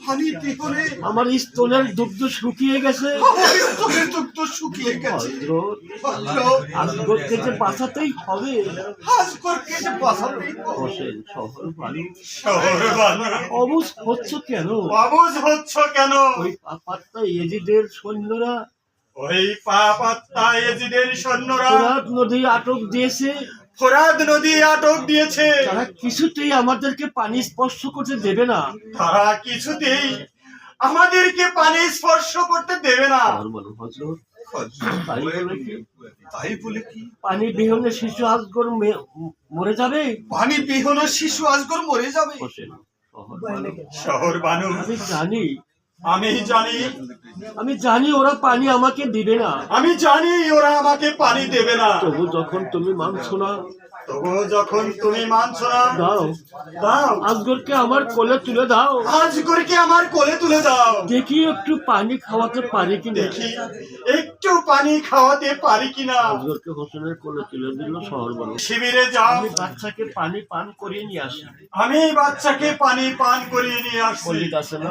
পানি বিহনে আমার স্তনের দুগ্ধ শুকিয়ে গেছে। আমার স্তনের দুগ্ধ শুকিয়ে গেছে। আজগরকে যে বাঁচাতেই হবে। আজগরকে যে বাঁচাতেই হবে। হোসেন শহর বানু, শহর বানু, অবুঝ হচ্ছ কেন? অবুঝ হচ্ছ কেন? ওই পাপাত্তা এজিদের সৈন্যরা, ওই পাপাত্তা এজিদের সৈন্যরা ফোরাত নদী আটক দিয়েছে। ফোরাত নদী আটক দিয়েছে। তারা কিছুতেই আমাদেরকে পানি স্পর্শ করতে দেবে না। তারা কিছুতেই আমাদেরকে পানি স্পর্শ করতে দেবে না। হযরত, তাই বলে কি পানি বিহনে শিশু আজগর মরে যাবে? পানি বিহনে শিশু আজগর মরে যাবে? হোসেন শহর বানু, শহর বানু, আমি জানি ওরা পানি আমাকে দিবে না। আমি জানি ওরা আমাকে পানি দেবে না। তবু যখন তুমি মানছো না, দাও দাও, আজগরকে আমার কোলে তুলে দাও। আজগরকে আমার কোলে তুলে দাও। দেখি একটু পানি খাওয়াতে পারি কিনা। দেখি একটু পানি খাওয়াতে পারি কিনা। আজগরকে হোসেনের কোলে তুলে দিল শহর বানু। শিবিরে যাও, আমি বাচ্চাকে পানি পান করিয়ে নিয়ে আসি। আমি বাচ্চাকে পানি পান করিয়ে নিয়ে আসি। পল্লীতে আছে না?